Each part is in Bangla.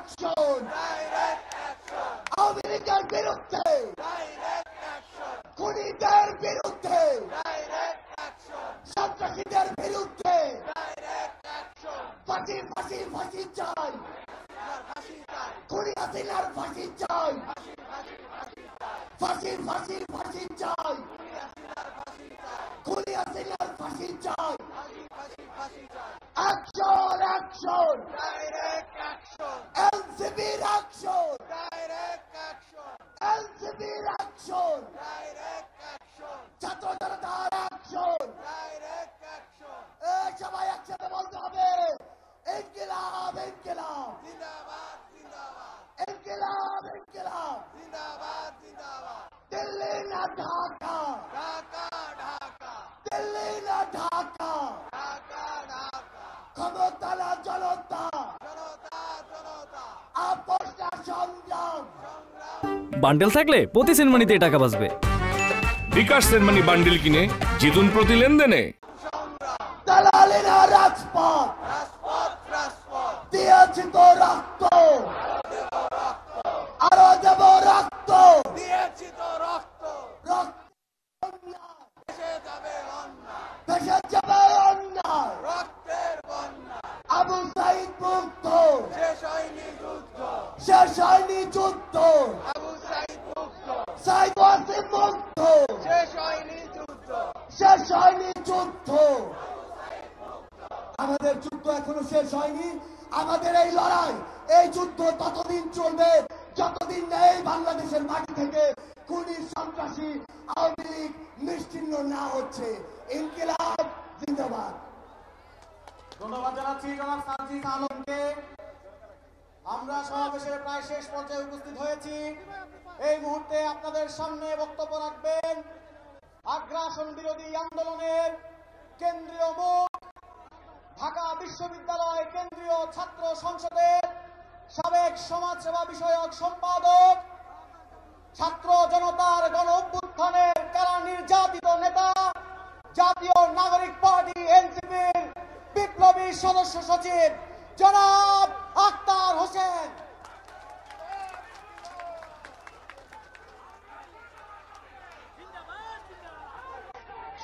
অ্যাকশন, আওয়ামী লীগের বিরুদ্ধে, খুনিদের বিরুদ্ধে, সন্ত্রাসীদের বিরুদ্ধে ফাঁসি ফাঁসি ফাঁসি চাই, খুনি হাসিনার ফাঁসি চাই, ফাঁসি ফাঁসি ফাঁসি চাই, খুনি হাসিনার ফাঁসি চাই। অ্যাকশন অ্যাকশন, এনসিপির অ্যাকশন, এনসিপির অ্যাকশন, ছাত্র জনতার অ্যাকশন। সবাই একসাথে বলতে হবে ইনকিলাব ইনকিলাব, ইনকিলাব ইনকিলাব, দিল্লি না ঢাকা, দিল্লি না ঢাকা, ক্ষমতা না জনতা, আপোষ না সংগ্রাম। বান্ডেল থাকলে প্রতি সেনমানিতে টাকা বাঁচবে। বিকাশ সেনমানি বান্ডেল কিনে জিতুন প্রতি লেনদেনে। দালালি না রাজপথ, দিয়েছি তো রক্ত, আরো দেব রক্ত, দেশে যাবে অন্যায়, আবু সাইদ মুক্ত, শেষ হয়নি যুদ্ধ, সাইদ ওয়াসিম মুক্ত, শেষ হয়নি যুদ্ধ। আমাদের যুদ্ধ এখনো শেষ হয়নি। আমাদের এই লড়াই, এই যুদ্ধ ততদিন চলবে যতদিন না এই বাংলাদেশের মাটি থেকে খুনি সন্ত্রাসী আওয়ামী লীগ নিশ্চিহ্ন না হচ্ছে। ইনকিলাব জিন্দাবাদ। ধন্যবাদ জানাচ্ছি জনাব সাজিদ আলমকে। আমরা সমাবেশের প্রায় শেষ পর্যায়ে উপস্থিত হয়েছি। এই মুহূর্তে আপনাদের সামনে বক্তব্য রাখবেন আগ্রাসন বিরোধী আন্দোলনের কেন্দ্রীয় মুখ, ঢাকা বিশ্ববিদ্যালয় কেন্দ্রীয় ছাত্র সংসদের সাবেক সমাজসেবা বিষয়ক সম্পাদক, ছাত্র জনতার গণ অভ্যুত্থানের কারা নির্যাতিত নেতা, জাতীয় নাগরিক পার্টি এনসিপির বিপ্লবী সদস্য সচিব জনাব আক্তার হোসেন।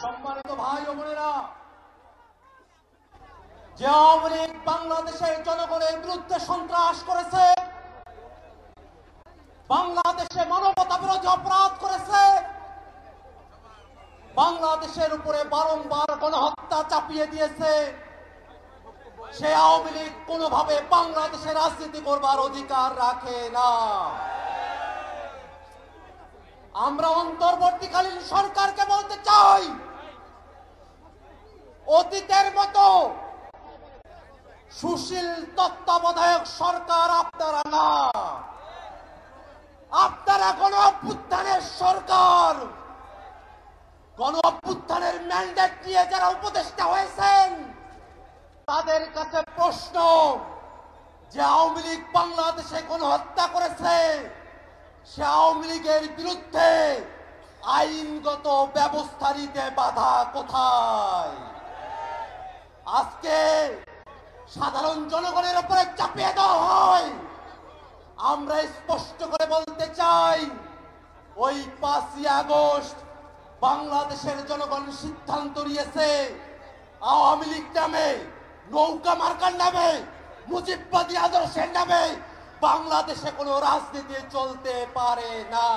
সম্মানিত ভাই ও বোনেরা, যে আওয়ামী লীগ বাংলাদেশের জনগণের বিরুদ্ধে সন্ত্রাস করেছে, বাংলাদেশে মানবতা বিরোধী অপরাধ করেছে, বাংলাদেশের উপরে বারংবার গণহত্যা চাপিয়ে দিয়েছে, সে আওয়ামী লীগ কোনোভাবে বাংলাদেশে রাজনীতি করবার অধিকার রাখে না। আমরা অন্তর্বর্তীকালীন সরকারকে বলতে চাই, অতীতের মতো সুশীল তত্ত্বাবধায়ক সরকার আপনারা না, আপনারা গণ অভ্যুত্থানের সরকার। গণ অভ্যুত্থানের ম্যান্ডেট নিয়ে যারা উপদেষ্টা হয়েছেন তাদের কাছে প্রশ্ন, যে আওয়ামী লীগ বাংলাদেশে গণহত্যা করেছে, সে আওয়ামী লীগের বিরুদ্ধে আইনগত ব্যবস্থা নিতে বাধা কোথায়? আজকে সাধারণ জনগণের উপরে চাপিয়ে দেওয়া হয়। আমরা স্পষ্ট করে বলতে চাই, ওই 5ই আগস্ট বাংলাদেশের জনগণ সিদ্ধান্ত নিয়েছে আওয়ামী লীগ নামে, নৌকা মার্কার নামে, মুজিববাদী আদর্শের নামে বাংলাদেশে কোনো রাজনীতি চলতে পারে না।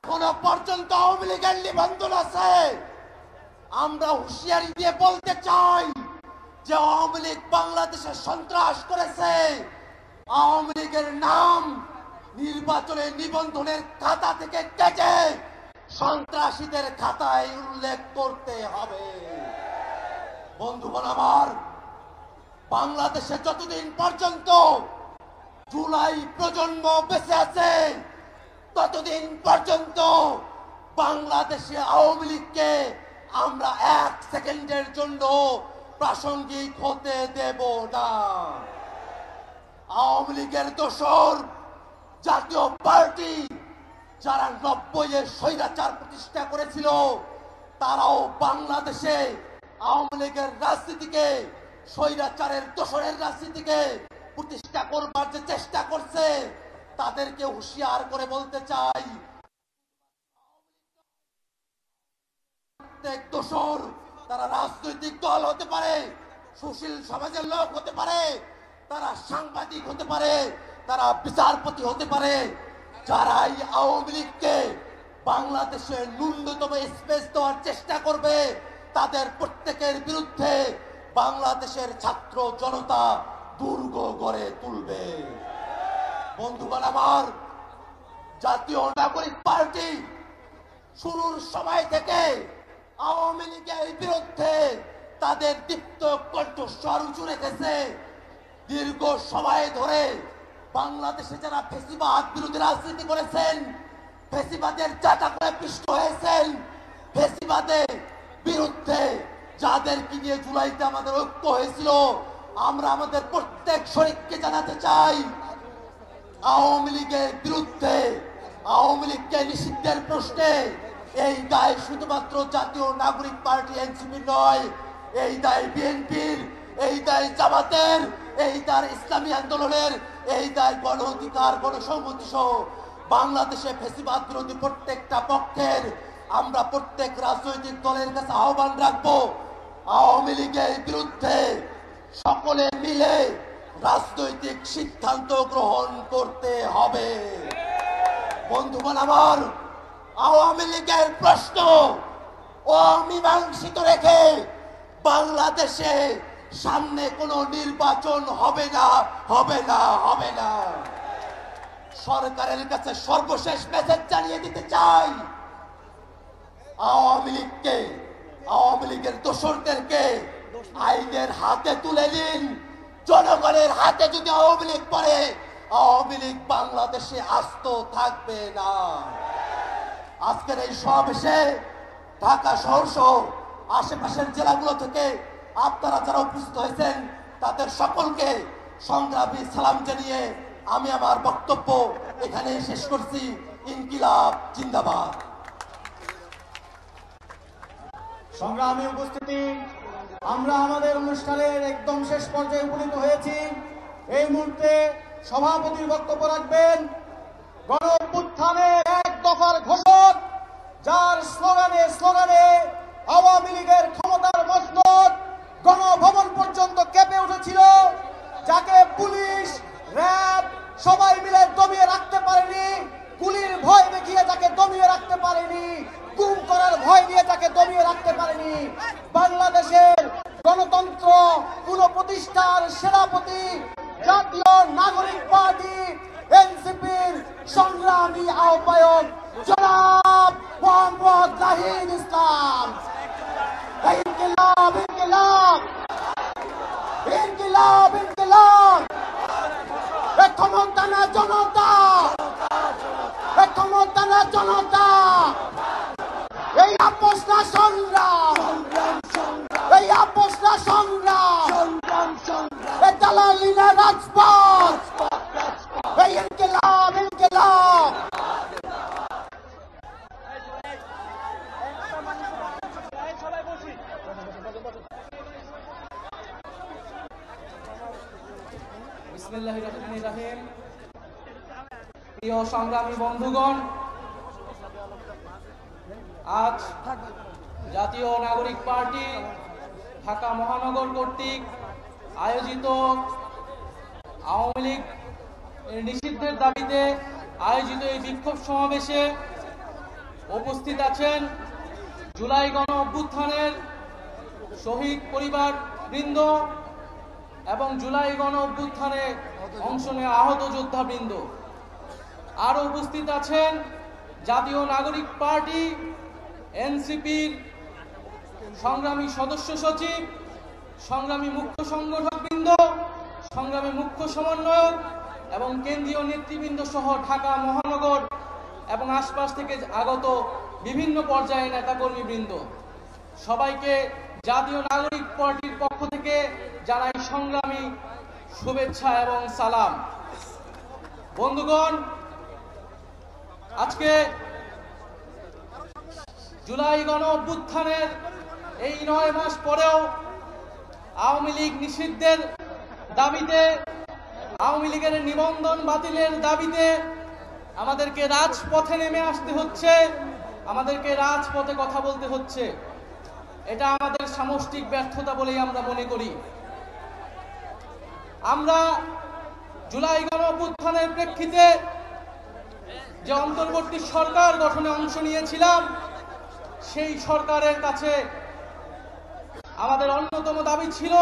এখনো পর্যন্ত আওয়ামী লীগের নিবন্ধন আছে। আমরা হুঁশিয়ারি দিয়ে বলতে চাই যে আওয়ামী লীগ বাংলাদেশে সন্ত্রাস করেছে, আওয়ামী লীগের নাম নির্বাচনের নিবন্ধনের খাতা থেকে কেটে সন্ত্রাসীদের খাতায় উল্লেখ করতে হবে। বন্ধুগণ আমার, বাংলাদেশে যতদিন পর্যন্ত জুলাই প্রজন্ম বেঁচে আছে ততদিন পর্যন্ত বাংলাদেশে আওয়ামী লীগকে আমরা 1 সেকেন্ডের জন্য প্রাসঙ্গিক হতে দেব না। আওয়ামী লীগের দোসর জাতীয় পার্টি যারা 90-এর স্বৈরাচার প্রতিষ্ঠা করেছিল, তারাও বাংলাদেশে আওয়ামী লীগের রাজনীতিকে স্বৈরাচারের দোসরের রাজনীতিকে প্রতিষ্ঠা করবার যে চেষ্টা করছে তাদেরকে হুঁশিয়ার করে বলতে চাই, প্রত্যেক দোসর তারা রাজনৈতিক দল হতে পারে, সুশীল সমাজের লোক হতে পারে, তারা সাংবাদিক হতে পারে, তারা বিচারপতি হতে পারে, যারাই আওয়ামী লীগকে বাংলাদেশে ন্যূনতম স্পেস দেওয়ার চেষ্টা করবে তাদের প্রত্যেকের বিরুদ্ধে বাংলাদেশের ছাত্র জনতা দুর্গ গড়ে তুলবে। বন্ধুগণ আমার, জাতীয় নাগরিক পার্টি শুরুর সময় থেকে আওয়ামী লীগের বিরুদ্ধে তাদের দীপ্ত কণ্ঠস্বর উঁচু রেখেছে। দীর্ঘ সময় ধরে বাংলাদেশে যারা ফেসিবাদ বিরোধী রাজনীতি করেছেন, ফেসিবাদের জাটা করে পিষ্ট হয়েছেন, ফেসিবাদের বিরুদ্ধে যাদেরকে নিয়ে জুলাইতে আমাদের ঐক্য হয়েছিল, আমরা আমাদের প্রত্যেক শরীরকে জানাতে চাই, আওয়ামী লীগের বিরুদ্ধে, আওয়ামী লীগকে নিষিদ্ধের প্রশ্নে এই দায় শুধুমাত্র জাতীয় নাগরিক পার্টি এনসিপি নয়, এই দায় বিএনপির, এই দায় জামাতের, এই দায় ইসলামী আন্দোলনের, এই দায় গণ অধিকার গণসংহতি সহ বাংলাদেশে ফেসিবাদ বিরোধী প্রত্যেকটা পক্ষের। আমরা প্রত্যেক রাজনৈতিক দলের কাছে আহ্বান রাখবো, আওয়ামী লীগের বিরুদ্ধে সকলে মিলে রাজনৈতিক সিদ্ধান্ত গ্রহণ করতে হবে। বন্ধুগণ আমার, আওয়ামী লীগের প্রশ্ন অমীমাংসিত রেখে বাংলাদেশে সামনে কোনো নির্বাচন হবে না, হবে না, হবে না। সরকারের কাছে সর্বশেষ মেসেজ জানিয়ে দিতে চাই, আওয়ামী লীগকে, আওয়ামী লীগের দোসরদেরকে আইনের হাতে তুলে দিন। জনগণের হাতে যদি আওয়ামী লীগ পড়ে, আওয়ামী লীগ বাংলাদেশে আস্ত থাকবে না। আজকের এই সমাবেশে ঢাকা শহর সহ আশেপাশের জেলাগুলো থেকে আপনারা যারা উপস্থিত হয়েছেন তাদের সকলকে সংগ্রামী সালাম জানিয়ে আমি আমার বক্তব্য এখানে শেষ করছি। ইনকিলাব জিন্দাবাদ। সংগ্রামী উপস্থিতি, আমরা আমাদের অনুষ্ঠানের একদম শেষ পর্যায়ে উপনীত হয়েছি। এই মুহূর্তে সভাপতির বক্তব্য রাখবেন গণ অভ্যুত্থানের এক দফার ঘোষক, যার স্লোগানে স্লোগানে আওয়ামী লীগের ক্ষমতার মসনদ গণভবন পর্যন্ত কেঁপে উঠেছিল, যাকে পুলিশ, র্যাব সবাই মিলে দমিয়ে রাখতে পারেনি, গুলির ভয় দেখিয়ে যাকে দমিয়ে রাখতে পারেনি, গুম করার ভয় নিয়ে যাকে দমিয়ে রাখতে পারেনি, বাংলাদেশের গণতন্ত্র পুনঃপ্রতিষ্ঠার সেনাপতি জাতীয় নাগরিক পার্টি এনসিপির সংগ্রামী আহ্বায়ক জনাব মোহাম্মদ জাহিদ ইসলাম। ইনকিলাব, ইনকিলাব, ইনকিলাব, ইনকিলাব। ক্ষমতা না জনতা, ক্ষমতা না জনতা। এই আপোষ না সংগ্রাম, এই আপোষ না সংগ্রাম, এই দালালি না রাজপথ, এই ইনকিলাব, ইনকিলাব। বিসমিল্লাহির রহমানির রহিম। প্রিয় সংগ্রামী বন্ধুগণ, আজ জাতীয় নাগরিক পার্টি ঢাকা মহানগর কর্তৃক আয়োজিত আওয়ামী লীগ নিষিদ্ধের দাবিতে আয়োজিত এই বিক্ষোভ সমাবেশে উপস্থিত আছেন জুলাই গণ অভ্যুত্থানের শহীদ পরিবার বৃন্দ এবং জুলাই গণ অভ্যুত্থানে অংশ নেওয়া আহত যোদ্ধা বৃন্দ। আরো উপস্থিত আছেন জাতীয় নাগরিক পার্টি এনসিপির সংগ্রামী সদস্য সচিব, সংগ্রামী মুখ্য সংগঠক বৃন্দ, সংগ্রামী মুখ্য সমন্বয়ক এবং কেন্দ্রীয় নেতৃবৃন্দ সহ ঢাকা মহানগর এবং আশপাশ থেকে আগত বিভিন্ন পর্যায়ে নেতাকর্মী বৃন্দ। সবাইকে জাতীয় নাগরিক পার্টির পক্ষ থেকে জানাই সংগ্রামী শুভেচ্ছা এবং সালাম। বন্ধুগণ, আজকে জুলাই গণ অভ্যুত্থানের এই 9 মাস পরেও আওয়ামী লীগ নিষিদ্ধের দাবিতে, আওয়ামী লীগের নিবন্ধন বাতিলের দাবিতে আমাদেরকে রাজপথে নেমে আসতে হচ্ছে, আমাদেরকে রাজপথে কথা বলতে হচ্ছে। এটা আমাদের সামষ্টিক ব্যর্থতা বলেই আমরা মনে করি। আমরা জুলাই গণঅভ্যুত্থানের প্রেক্ষিতে যে অন্তর্বর্তী সরকার গঠনে অংশ নিয়েছিলাম, সেই সরকারের কাছে আমাদের অন্যতম দাবি ছিল,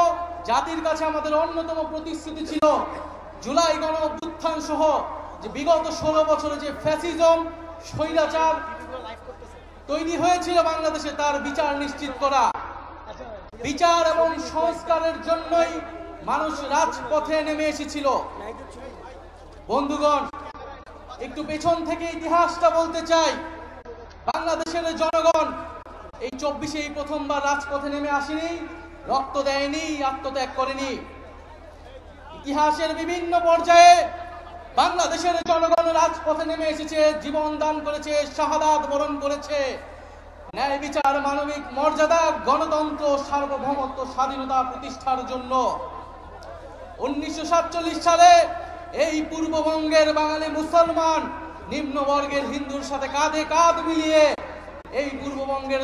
জাতির কাছে আমাদের অন্যতম প্রতিশ্রুতি ছিল, জুলাই গণঅভ্যুত্থান সহ যে বিগত 16 বছরে যে ফ্যাসিজম, স্বৈরাচার তৈরি হয়েছিল বাংলাদেশে, তার বিচার নিশ্চিত করা। বিচার এবং সংস্কারের জন্যই মানুষ রাজপথে নেমে এসেছিল। বন্ধুগণ, একটু পেছন থেকে ইতিহাসটা বলতে চাই। বাংলাদেশের জনগণ এই 24-এ প্রথমবার রাজপথে নেমে আসেনি, রক্ত দেয়নি, আত্মত্যাগ করেনি। ইতিহাসের বিভিন্ন পর্যায়ে বাংলাদেশের জনগণ রাজপথে নেমে এসেছে, জীবন দান করেছে, শাহাদাত বরণ করেছে। ন্যায় বিচার, মানবিক মর্যাদা, গণতন্ত্র, সার্বভৌমত্ব, স্বাধীনতা প্রতিষ্ঠার জন্য 1947 সালে এই পূর্ববঙ্গের বাঙালি মুসলমান নিম্নবর্গের হিন্দুর সাথে কাঁধে কাঁধ মিলিয়ে এই পূর্ববঙ্গের